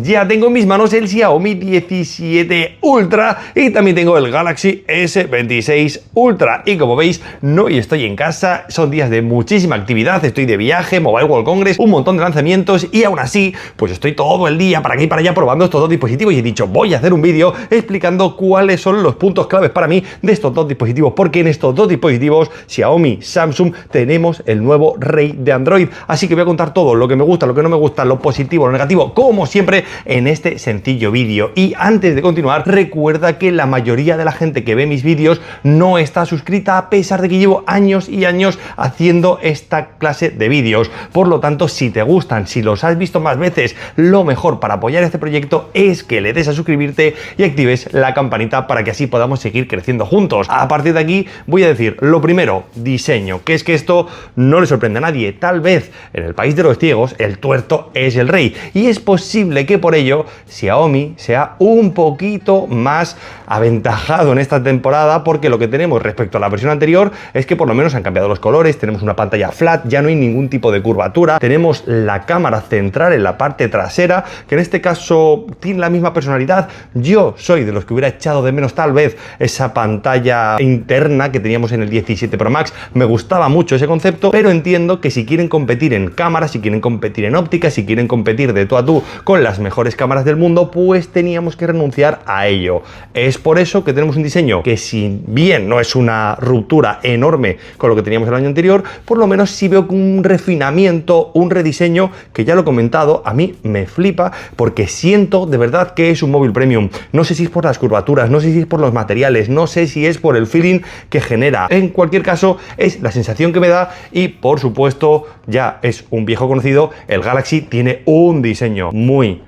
Ya tengo en mis manos el Xiaomi 17 Ultra y también tengo el Galaxy S26 Ultra. Y como veis, no estoy en casa, son días de muchísima actividad, estoy de viaje, Mobile World Congress, un montón de lanzamientos y aún así, pues estoy todo el día para aquí y para allá probando estos dos dispositivos y he dicho, voy a hacer un vídeo explicando cuáles son los puntos claves para mí de estos dos dispositivos, porque en estos dos dispositivos, Xiaomi, Samsung, tenemos el nuevo rey de Android. Así que voy a contar todo, lo que me gusta, lo que no me gusta, lo positivo, lo negativo, como siempre, en este sencillo vídeo. Y antes de continuar, recuerda que la mayoría de la gente que ve mis vídeos no está suscrita, a pesar de que llevo años y años haciendo esta clase de vídeos. Por lo tanto, si te gustan, si los has visto más veces, lo mejor para apoyar este proyecto es que le des a suscribirte y actives la campanita para que así podamos seguir creciendo juntos. A partir de aquí voy a decir, lo primero, diseño, que es que esto no le sorprende a nadie. Tal vez en el país de los ciegos el tuerto es el rey y es posible que por ello Xiaomi sea un poquito más aventajado en esta temporada, porque lo que tenemos respecto a la versión anterior es que por lo menos han cambiado los colores, tenemos una pantalla flat, ya no hay ningún tipo de curvatura, tenemos la cámara central en la parte trasera, que en este caso tiene la misma personalidad. Yo soy de los que hubiera echado de menos tal vez esa pantalla interna que teníamos en el 17 Pro Max, me gustaba mucho ese concepto, pero entiendo que si quieren competir en cámara, si quieren competir en óptica, si quieren competir de tú a tú con las mejores cámaras del mundo, pues teníamos que renunciar a ello. Es por eso que tenemos un diseño que, si bien no es una ruptura enorme con lo que teníamos el año anterior, por lo menos sí veo un refinamiento, un rediseño que ya lo he comentado, a mí me flipa porque siento de verdad que es un móvil premium. No sé si es por las curvaturas, no sé si es por los materiales, no sé si es por el feeling que genera. En cualquier caso, es la sensación que me da y, por supuesto, ya es un viejo conocido, el Galaxy tiene un diseño muy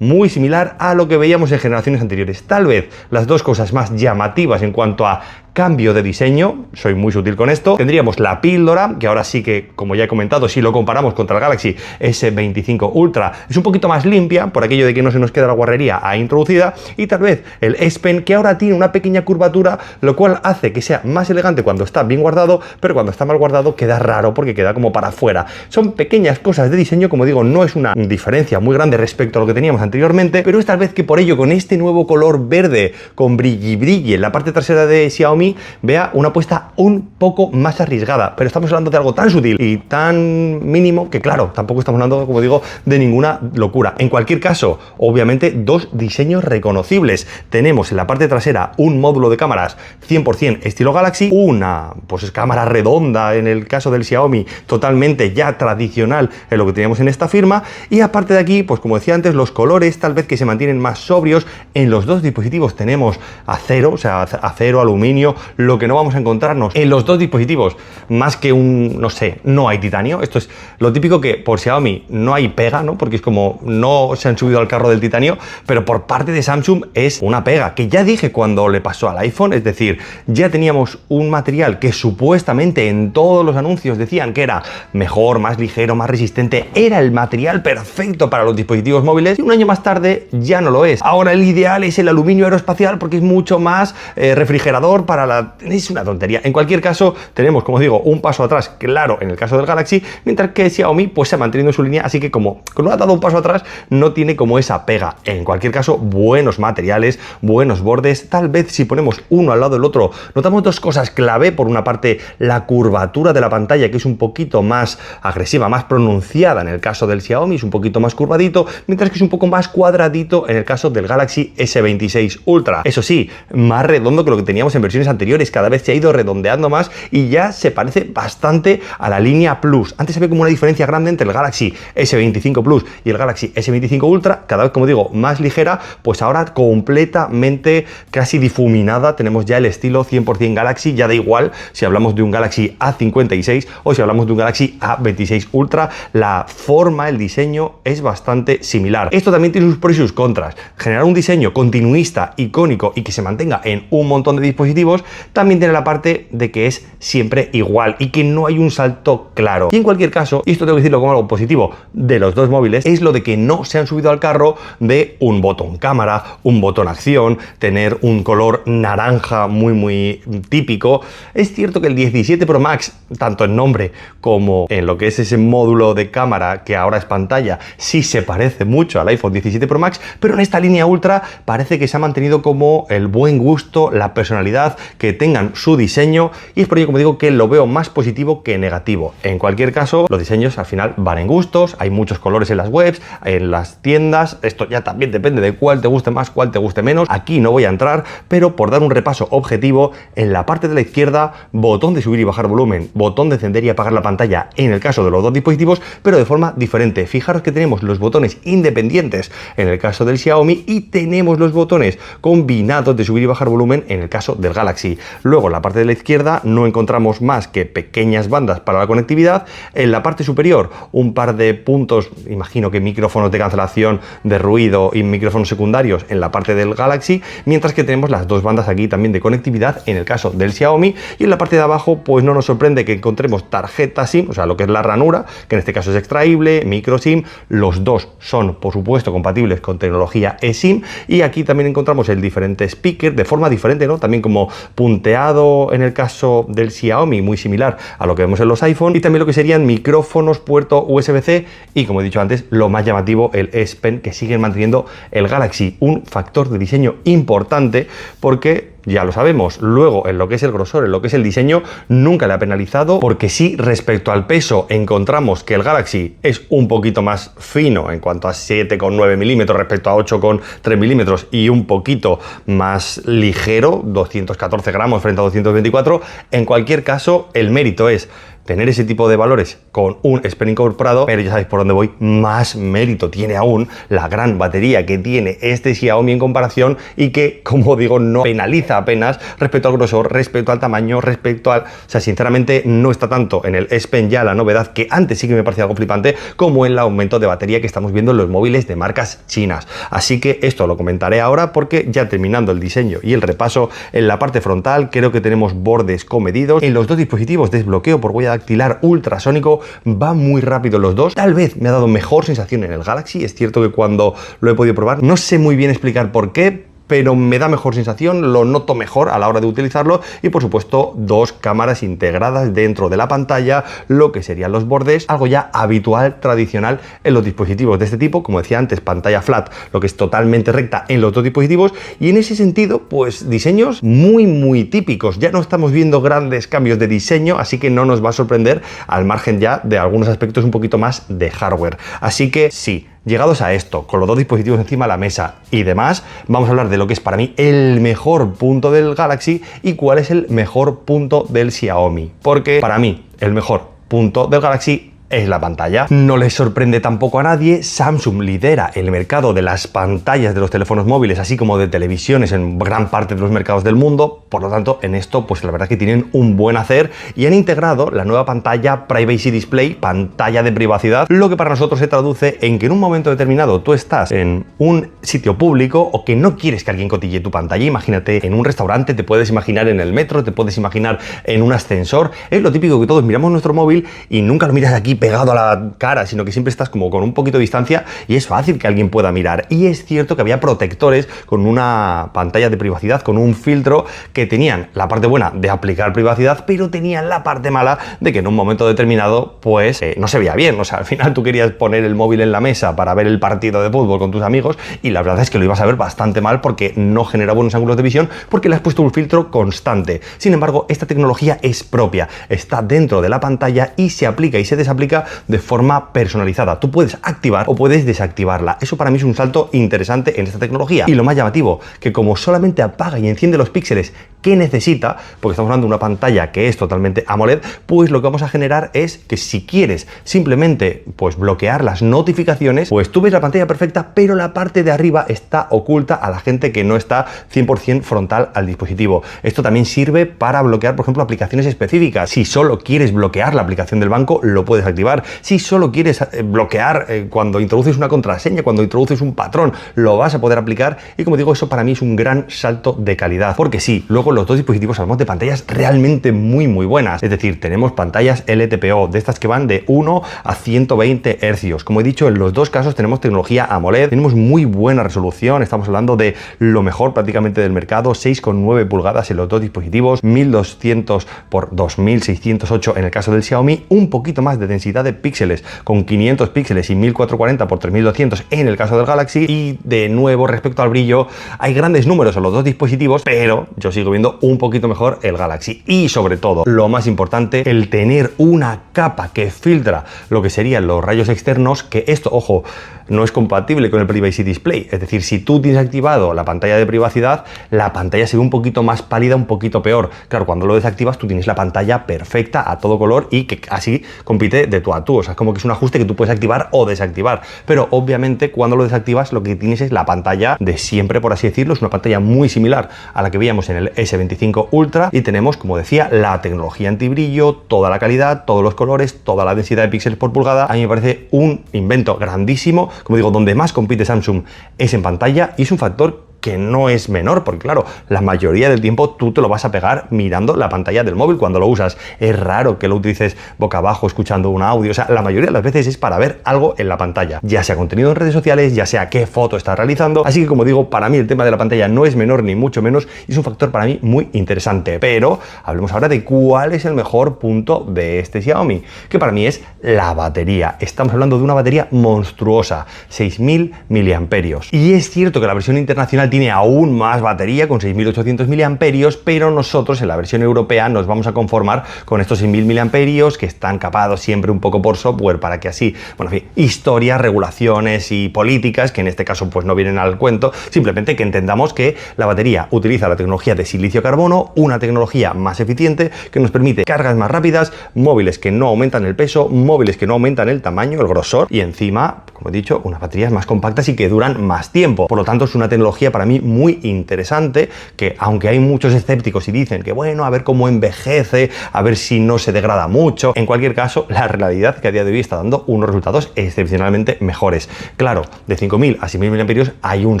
similar a lo que veíamos en generaciones anteriores. Tal vez las dos cosas más llamativas en cuanto a cambio de diseño, soy muy sutil con esto, tendríamos la píldora, que ahora sí que, como ya he comentado, si lo comparamos contra el Galaxy S25 Ultra, es un poquito más limpia, por aquello de que no se nos queda la guarrería ahí introducida, y tal vez el S Pen, que ahora tiene una pequeña curvatura, lo cual hace que sea más elegante cuando está bien guardado, pero cuando está mal guardado queda raro porque queda como para afuera. Son pequeñas cosas de diseño, como digo, no es una diferencia muy grande respecto a lo que teníamos anteriormente, pero es tal vez que por ello, con este nuevo color verde con brilli en la parte trasera de Xiaomi, vea una apuesta un poco más arriesgada, pero estamos hablando de algo tan sutil y tan mínimo que, claro, tampoco estamos hablando, como digo, de ninguna locura. En cualquier caso, obviamente, dos diseños reconocibles. Tenemos en la parte trasera un módulo de cámaras 100% estilo Galaxy, una pues cámara redonda en el caso del Xiaomi, totalmente ya tradicional en lo que teníamos en esta firma, y aparte de aquí, pues como decía antes, los colores tal vez que se mantienen más sobrios. En los dos dispositivos tenemos acero, o sea, acero, aluminio, lo que no vamos a encontrarnos en los dos dispositivos, más que un, no sé, no hay titanio. Esto es lo típico que por Xiaomi no hay pega, ¿no? Porque es como no se han subido al carro del titanio, pero por parte de Samsung es una pega, que ya dije cuando le pasó al iPhone, es decir, ya teníamos un material que supuestamente en todos los anuncios decían que era mejor, más ligero, más resistente, era el material perfecto para los dispositivos móviles, y un año más tarde ya no lo es. Ahora el ideal es el aluminio aeroespacial porque es mucho más refrigerador para es una tontería. En cualquier caso, tenemos, como digo, un paso atrás, claro, en el caso del Galaxy, mientras que Xiaomi pues se ha mantenido en su línea, así que como no ha dado un paso atrás, no tiene como esa pega. En cualquier caso, buenos materiales, buenos bordes. Tal vez si ponemos uno al lado del otro, notamos dos cosas clave. Por una parte, la curvatura de la pantalla, que es un poquito más agresiva, más pronunciada en el caso del Xiaomi, es un poquito más curvadito, mientras que es un poco más cuadradito en el caso del Galaxy S26 Ultra. Eso sí, más redondo que lo que teníamos en versiones anteriores, cada vez se ha ido redondeando más y ya se parece bastante a la línea Plus. Antes se ve como una diferencia grande entre el Galaxy S25 Plus y el Galaxy S25 Ultra, cada vez, como digo, más ligera, pues ahora completamente casi difuminada. Tenemos ya el estilo 100% Galaxy, ya da igual si hablamos de un Galaxy A56 o si hablamos de un Galaxy A26 Ultra, la forma, el diseño es bastante similar. Esto también tiene sus pros y sus contras. Generar un diseño continuista, icónico y que se mantenga en un montón de dispositivos dispositivos, también tiene la parte de que es siempre igual y que no hay un salto claro. Y en cualquier caso, y esto tengo que decirlo como algo positivo de los dos móviles, es lo de que no se han subido al carro de un botón cámara, un botón acción, tener un color naranja muy típico. Es cierto que el 17 Pro Max, tanto en nombre como en lo que es ese módulo de cámara que ahora es pantalla, sí se parece mucho al iPhone 17 Pro Max, pero en esta línea Ultra parece que se ha mantenido como el buen gusto, la personalidad, que tengan su diseño, y es por ello, como digo, que lo veo más positivo que negativo. En cualquier caso, los diseños al final van en gustos, hay muchos colores en las webs, en las tiendas, esto ya también depende de cuál te guste más, cuál te guste menos. Aquí no voy a entrar, pero por dar un repaso objetivo, en la parte de la izquierda, botón de subir y bajar volumen, botón de encender y apagar la pantalla en el caso de los dos dispositivos, pero de forma diferente. Fijaros que tenemos los botones independientes en el caso del Xiaomi y tenemos los botones combinados de subir y bajar volumen en el caso del Galaxy. Luego en la parte de la izquierda no encontramos más que pequeñas bandas para la conectividad. En la parte superior un par de puntos, imagino que micrófonos de cancelación de ruido y micrófonos secundarios en la parte del Galaxy, mientras que tenemos las dos bandas aquí también de conectividad en el caso del Xiaomi. Y en la parte de abajo pues no nos sorprende que encontremos tarjeta SIM, o sea, lo que es la ranura, que en este caso es extraíble, micro SIM. Los dos son por supuesto compatibles con tecnología eSIM, y aquí también encontramos el diferente speaker de forma diferente, ¿no? También como punteado en el caso del Xiaomi, muy similar a lo que vemos en los iPhone, y también lo que serían micrófonos, puerto USB-C, y como he dicho antes, lo más llamativo, el S Pen, que siguen manteniendo el Galaxy, un factor de diseño importante porque ya lo sabemos, luego en lo que es el grosor, en lo que es el diseño, nunca le ha penalizado, porque sí, respecto al peso encontramos que el Galaxy es un poquito más fino en cuanto a 7,9 milímetros respecto a 8,3 milímetros y un poquito más ligero, 214 gramos frente a 224. En cualquier caso, el mérito es tener ese tipo de valores con un S Pen incorporado, pero ya sabéis por dónde voy, más mérito tiene aún la gran batería que tiene este Xiaomi en comparación, y que, como digo, no penaliza apenas respecto al grosor, respecto al tamaño, respecto al... O sea, sinceramente no está tanto en el S Pen ya la novedad, que antes sí que me parecía algo flipante, como en el aumento de batería que estamos viendo en los móviles de marcas chinas. Así que esto lo comentaré ahora, porque ya terminando el diseño y el repaso, en la parte frontal creo que tenemos bordes comedidos. En los dos dispositivos, desbloqueo por huella dactilar ultrasónico, va muy rápido los dos. Tal vez me ha dado mejor sensación en el Galaxy, es cierto que cuando lo he podido probar no sé muy bien explicar por qué, pero me da mejor sensación, lo noto mejor a la hora de utilizarlo. Y por supuesto dos cámaras integradas dentro de la pantalla, lo que serían los bordes, algo ya habitual, tradicional en los dispositivos de este tipo. Como decía antes, pantalla flat, lo que es totalmente recta en los dos dispositivos, y en ese sentido pues diseños muy típicos. Ya no estamos viendo grandes cambios de diseño, así que no nos va a sorprender, al margen ya de algunos aspectos un poquito más de hardware. Así que sí, llegados a esto, con los dos dispositivos encima de la mesa y demás, vamos a hablar de lo que es para mí el mejor punto del Galaxy y cuál es el mejor punto del Xiaomi. Porque para mí el mejor punto del Galaxy es la pantalla. No les sorprende tampoco a nadie, Samsung lidera el mercado de las pantallas de los teléfonos móviles, así como de televisiones en gran parte de los mercados del mundo. Por lo tanto, en esto pues la verdad es que tienen un buen hacer, y han integrado la nueva pantalla Privacy Display, pantalla de privacidad, lo que para nosotros se traduce en que en un momento determinado tú estás en un sitio público o que no quieres que alguien cotille tu pantalla. Imagínate en un restaurante, te puedes imaginar en el metro, te puedes imaginar en un ascensor. Es lo típico que todos miramos nuestro móvil y nunca lo miras aquí pegado a la cara, sino que siempre estás como con un poquito de distancia y es fácil que alguien pueda mirar. Y es cierto que había protectores con una pantalla de privacidad, con un filtro, que tenían la parte buena de aplicar privacidad, pero tenían la parte mala de que en un momento determinado pues no se veía bien. O sea, al final tú querías poner el móvil en la mesa para ver el partido de fútbol con tus amigos y la verdad es que lo ibas a ver bastante mal, porque no genera buenos ángulos de visión, porque le has puesto un filtro constante. Sin embargo, esta tecnología es propia, está dentro de la pantalla y se aplica y se desaplica de forma personalizada. Tú puedes activar o puedes desactivarla. Eso para mí es un salto interesante en esta tecnología. Y lo más llamativo, que como solamente apaga y enciende los píxeles que necesita, porque estamos hablando de una pantalla que es totalmente AMOLED, pues lo que vamos a generar es que si quieres simplemente pues bloquear las notificaciones, pues tú ves la pantalla perfecta, pero la parte de arriba está oculta a la gente que no está 100% frontal al dispositivo. Esto también sirve para bloquear, por ejemplo, aplicaciones específicas. Si solo quieres bloquear la aplicación del banco, lo puedes activar desactivar, si solo quieres bloquear cuando introduces una contraseña, cuando introduces un patrón, lo vas a poder aplicar. Y como digo, eso para mí es un gran salto de calidad, porque sí, luego los dos dispositivos hablamos de pantallas realmente muy buenas, es decir, tenemos pantallas LTPO, de estas que van de 1 a 120 Hz. Como he dicho, en los dos casos tenemos tecnología AMOLED, tenemos muy buena resolución, estamos hablando de lo mejor prácticamente del mercado, 6,9 pulgadas en los dos dispositivos, 1200 por 2608 en el caso del Xiaomi, un poquito más de densidad de píxeles con 500 píxeles y 1440 por 3200 en el caso del Galaxy. Y de nuevo, respecto al brillo, hay grandes números en los dos dispositivos, pero yo sigo viendo un poquito mejor el Galaxy. Y sobre todo, lo más importante, el tener una capa que filtra lo que serían los rayos externos, que esto, ojo, no es compatible con el Privacy Display. Es decir, si tú tienes activado la pantalla de privacidad, la pantalla se ve un poquito más pálida, un poquito peor. Claro, cuando lo desactivas, tú tienes la pantalla perfecta a todo color y que así compite de tú a tú. O sea, es como que es un ajuste que tú puedes activar o desactivar. Pero obviamente, cuando lo desactivas, lo que tienes es la pantalla de siempre, por así decirlo. Es una pantalla muy similar a la que veíamos en el S25 Ultra y tenemos, como decía, la tecnología antibrillo, toda la calidad, todos los colores, toda la densidad de píxeles por pulgada. A mí me parece un invento grandísimo. Como digo, donde más compite Samsung es en pantalla y es un factor que no es menor, porque claro, la mayoría del tiempo tú te lo vas a pegar mirando la pantalla del móvil cuando lo usas. Es raro que lo utilices boca abajo escuchando un audio, o sea, la mayoría de las veces es para ver algo en la pantalla, ya sea contenido en redes sociales, ya sea qué foto estás realizando. Así que, como digo, para mí el tema de la pantalla no es menor ni mucho menos, y es un factor para mí muy interesante. Pero hablemos ahora de cuál es el mejor punto de este Xiaomi, que para mí es la batería. Estamos hablando de una batería monstruosa, 6000 miliamperios. Y es cierto que la versión internacional tiene aún más batería con 6800 miliamperios, pero nosotros en la versión europea nos vamos a conformar con estos 6000 miliamperios que están capados siempre un poco por software para que así, bueno, en fin, historias, regulaciones y políticas que en este caso pues no vienen al cuento, simplemente que entendamos que la batería utiliza la tecnología de silicio carbono, una tecnología más eficiente que nos permite cargas más rápidas, móviles que no aumentan el peso, móviles que no aumentan el tamaño, el grosor y encima, como he dicho, unas baterías más compactas y que duran más tiempo. Por lo tanto, es una tecnología para mí muy interesante que, aunque hay muchos escépticos y dicen que bueno, a ver cómo envejece, a ver si no se degrada mucho, en cualquier caso, la realidad es que a día de hoy está dando unos resultados excepcionalmente mejores. Claro, de 5000 a 6000 miliamperios hay un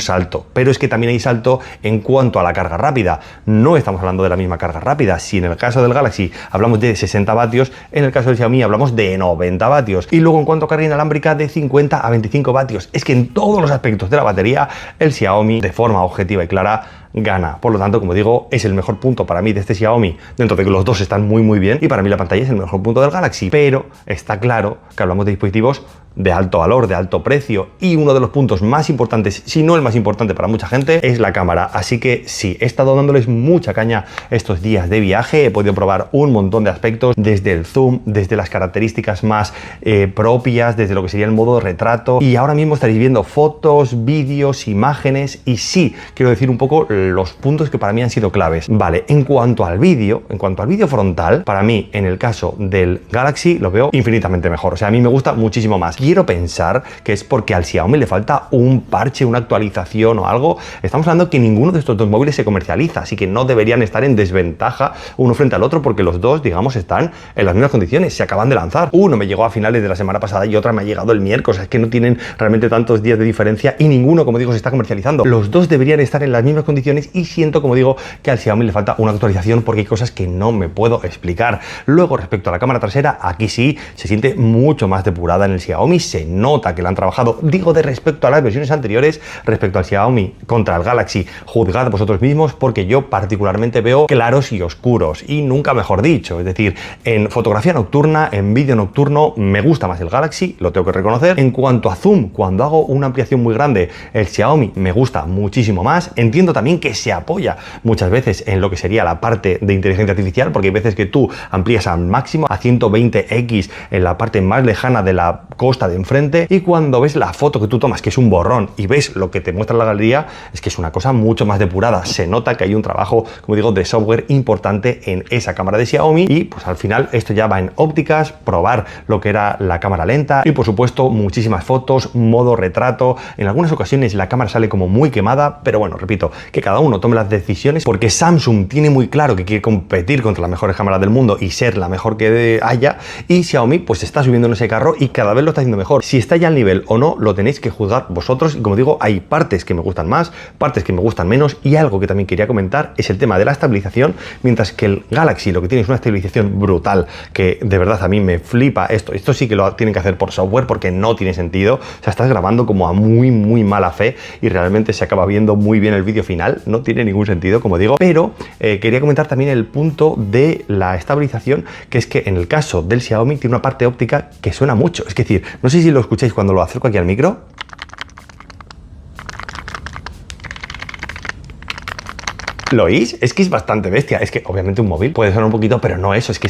salto, pero es que también hay salto en cuanto a la carga rápida. No estamos hablando de la misma carga rápida. Si en el caso del Galaxy hablamos de 60 vatios, en el caso del Xiaomi hablamos de 90 vatios. Y luego en cuanto a carga inalámbrica, de 50 a 25 vatios. Es que en todos los aspectos de la batería, el Xiaomi, de forma objetiva y clara, gana. Por lo tanto, como digo, es el mejor punto para mí de este Xiaomi, dentro de que los dos están muy bien, y para mí la pantalla es el mejor punto del Galaxy. Pero está claro que hablamos de dispositivos de alto valor, de alto precio, y uno de los puntos más importantes, si no el más importante para mucha gente, es la cámara. Así que sí, he estado dándoles mucha caña estos días de viaje, he podido probar un montón de aspectos, desde el zoom, desde las características más propias, desde lo que sería el modo retrato, y ahora mismo estaréis viendo fotos, vídeos, imágenes, y sí, quiero decir un poco los puntos que para mí han sido claves. Vale, en cuanto al vídeo frontal, para mí, en el caso del Galaxy, lo veo infinitamente mejor. O sea, a mí me gusta muchísimo más. Quiero pensar que es porque al Xiaomi le falta un parche, una actualización o algo. Estamos hablando que ninguno de estos dos móviles se comercializa, así que no deberían estar en desventaja uno frente al otro, porque los dos, digamos, están en las mismas condiciones, se acaban de lanzar. Uno me llegó a finales de la semana pasada y otra me ha llegado el miércoles. O sea, es que no tienen realmente tantos días de diferencia y ninguno, como digo, se está comercializando. Los dos deberían estar en las mismas condiciones y siento, como digo, que al Xiaomi le falta una actualización porque hay cosas que no me puedo explicar. Luego, respecto a la cámara trasera, aquí sí se siente mucho más depurada en el Xiaomi, se nota que la han trabajado. Digo de respecto a las versiones anteriores, respecto al Xiaomi contra el Galaxy, juzgad vosotros mismos, porque yo particularmente veo claros y oscuros, y nunca mejor dicho. Es decir, en fotografía nocturna, en vídeo nocturno, me gusta más el Galaxy, lo tengo que reconocer. En cuanto a zoom, cuando hago una ampliación muy grande, el Xiaomi me gusta muchísimo más. Entiendo también que se apoya muchas veces en lo que sería la parte de inteligencia artificial, porque hay veces que tú amplías al máximo a 120x en la parte más lejana de la puesta de enfrente, y cuando ves la foto que tú tomas, que es un borrón, y ves lo que te muestra la galería, es que es una cosa mucho más depurada. Se nota que hay un trabajo, como digo, de software importante en esa cámara de Xiaomi, y pues al final esto ya va en ópticas, probar lo que era la cámara lenta y por supuesto muchísimas fotos, modo retrato. En algunas ocasiones la cámara sale como muy quemada, pero bueno, repito, que cada uno tome las decisiones, porque Samsung tiene muy claro que quiere competir contra las mejores cámaras del mundo y ser la mejor que haya, y Xiaomi pues está subiendo en ese carro y cada vez lo está haciendo mejor. Si está ya al nivel o no, lo tenéis que juzgar vosotros, y como digo, hay partes que me gustan más, partes que me gustan menos, y algo que también quería comentar es el tema de la estabilización. Mientras que el Galaxy lo que tiene es una estabilización brutal, que de verdad a mí me flipa esto sí que lo tienen que hacer por software, porque no tiene sentido. O sea, estás grabando como a muy mala fe y realmente se acaba viendo muy bien el vídeo final, no tiene ningún sentido, como digo. Pero quería comentar también el punto de la estabilización, que es que en el caso del Xiaomi tiene una parte óptica que suena mucho, es decir, no sé si lo escucháis cuando lo acerco aquí al micro. ¿Lo oís? Es que es bastante bestia. Es que obviamente un móvil puede sonar un poquito, pero no eso, es que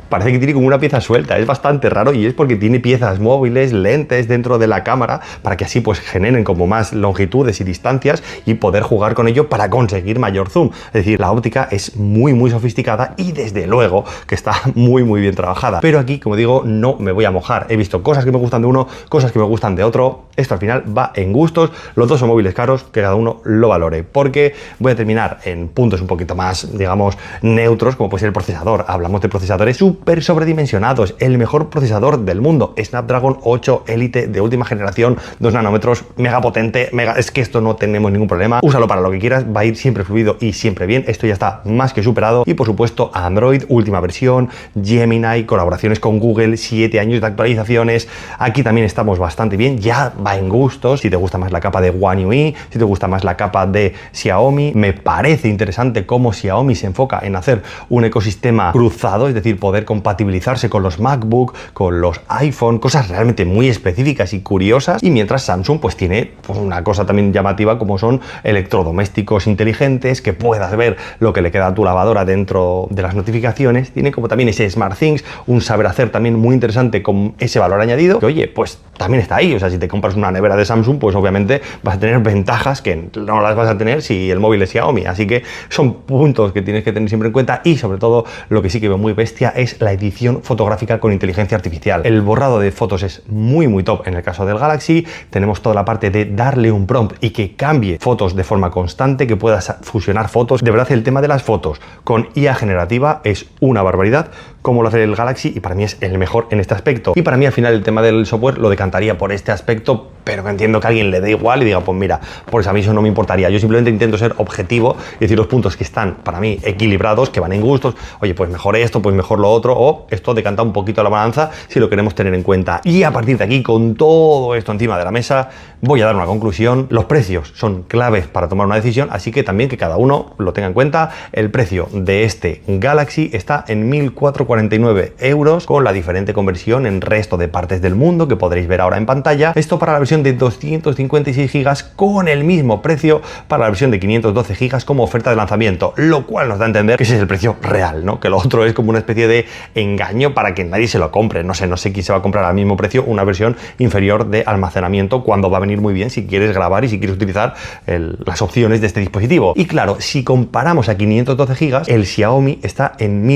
parece que tiene como una pieza suelta, es bastante raro, y es porque tiene piezas móviles, lentes dentro de la cámara, para que así pues generen como más longitudes y distancias y poder jugar con ello para conseguir mayor zoom. Es decir, la óptica es muy sofisticada y desde luego que está muy bien trabajada. Pero aquí, como digo, no me voy a mojar. He visto cosas que me gustan de uno, cosas que me gustan de otro. Esto al final va en gustos. Los dos son móviles caros, que cada uno lo valore, porque voy a terminar en puntos un poquito más, digamos, neutros, como puede ser el procesador. Hablamos de procesadores súper sobredimensionados, el mejor procesador del mundo, Snapdragon 8 Elite de última generación, 2 nanómetros, mega potente, es que esto no tenemos ningún problema. Úsalo para lo que quieras, va a ir siempre fluido y siempre bien. Esto ya está más que superado. Y por supuesto Android, última versión, Gemini, colaboraciones con Google, 7 años de actualizaciones. Aquí también estamos bastante bien, ya va en gustos. Si te gusta más la capa de One UI, si te gusta más la capa de Xiaomi, me parece interesante cómo Xiaomi se enfoca en hacer un ecosistema cruzado, es decir, poder compatibilizarse con los MacBook, con los iPhone, cosas realmente muy específicas y curiosas. Y mientras Samsung pues tiene pues una cosa también llamativa, como son electrodomésticos inteligentes, que puedas ver lo que le queda a tu lavadora dentro de las notificaciones. Tiene como también ese SmartThings, un saber hacer también muy interesante con ese valor añadido, que oye, pues también está ahí. O sea, si te compras una nevera de Samsung, pues obviamente vas a tener ventajas que no las vas a tener si el móvil es Xiaomi. Así que son puntos que tienes que tener siempre en cuenta. Y sobre todo, lo que sí que veo muy bestia es la edición fotográfica con inteligencia artificial. El borrado de fotos es muy top en el caso del Galaxy. Tenemos toda la parte de darle un prompt y que cambie fotos de forma constante, que puedas fusionar fotos. De verdad, el tema de las fotos con IA generativa es una barbaridad, como lo hace el Galaxy, y para mí es el mejor en este aspecto. Y para mí al final el tema del software lo decantaría por este aspecto, pero que entiendo que a alguien le dé igual y diga, pues mira, por eso a mí eso no me importaría. Yo simplemente intento ser objetivo y decir los puntos que están para mí equilibrados, que van en gustos. Oye, pues mejor esto, pues mejor lo otro, o esto decanta un poquito la balanza si lo queremos tener en cuenta. Y a partir de aquí, con todo esto encima de la mesa, voy a dar una conclusión. Los precios son claves para tomar una decisión, así que también que cada uno lo tenga en cuenta. El precio de este Galaxy está en 1.449 euros, con la diferente conversión en resto de partes del mundo que podréis ver ahora en pantalla. Esto para la versión de 256 GB, con el mismo precio para la versión de 512 GB como oferta de lanzamiento, lo cual nos da a entender que ese es el precio real, ¿no? Que lo otro es como una especie de engaño para que nadie se lo compre. No sé quién se va a comprar al mismo precio una versión inferior de almacenamiento, cuando va a venir muy bien si quieres grabar y si quieres utilizar las opciones de este dispositivo. Y claro, si comparamos a 512 GB, el Xiaomi está en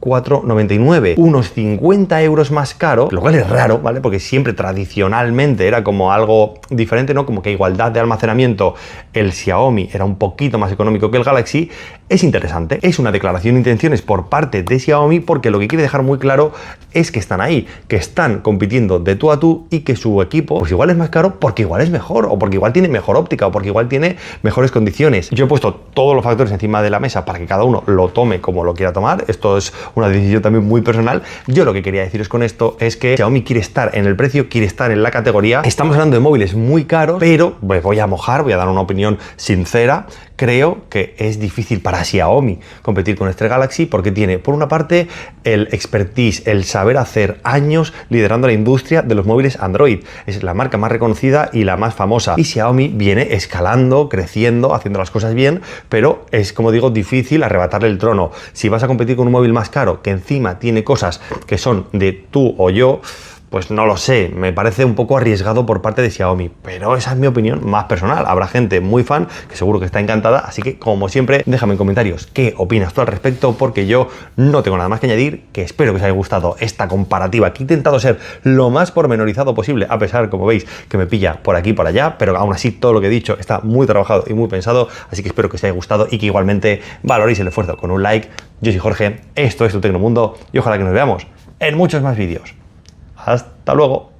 1.499, unos 50 euros más caro, lo cual es raro, ¿vale? Porque siempre tradicionalmente era como algo diferente, ¿no? Como que a igualdad de almacenamiento el Xiaomi era un poquito más económico que el Galaxy. Es interesante, es una declaración de intenciones por parte de Xiaomi, porque lo que quiere dejar muy claro es que están ahí, que están compitiendo de tú a tú, y que su equipo pues igual es más caro porque igual es mejor, o porque igual tiene mejor óptica, o porque igual tiene mejores condiciones. Yo he puesto todos los factores encima de la mesa para que cada uno lo tome como lo quiera tomar. Esto es una decisión también muy personal. Yo lo que quería deciros con esto es que Xiaomi quiere estar en el precio, quiere estar en la categoría. Estamos hablando de móviles muy caros, pero me voy a mojar, voy a dar una opinión sincera. Creo que es difícil para Xiaomi competir con este Galaxy, porque tiene, por una parte, el expertise, el saber hacer, años liderando la industria de los móviles Android. Es la marca más reconocida y la más famosa. Y Xiaomi viene escalando, creciendo, haciendo las cosas bien, pero es, como digo, difícil arrebatarle el trono. Si vas a competir con un móvil más caro, que encima tiene cosas que son de tú o yo, pues no lo sé, me parece un poco arriesgado por parte de Xiaomi, pero esa es mi opinión más personal. Habrá gente muy fan que seguro que está encantada, así que como siempre, déjame en comentarios qué opinas tú al respecto, porque yo no tengo nada más que añadir, que espero que os haya gustado esta comparativa, que he intentado ser lo más pormenorizado posible, a pesar, como veis, que me pilla por aquí y por allá, pero aún así todo lo que he dicho está muy trabajado y muy pensado, así que espero que os haya gustado y que igualmente valoréis el esfuerzo con un like. Yo soy Jorge, esto es Tu Tecnomundo y ojalá que nos veamos en muchos más vídeos. Hasta luego.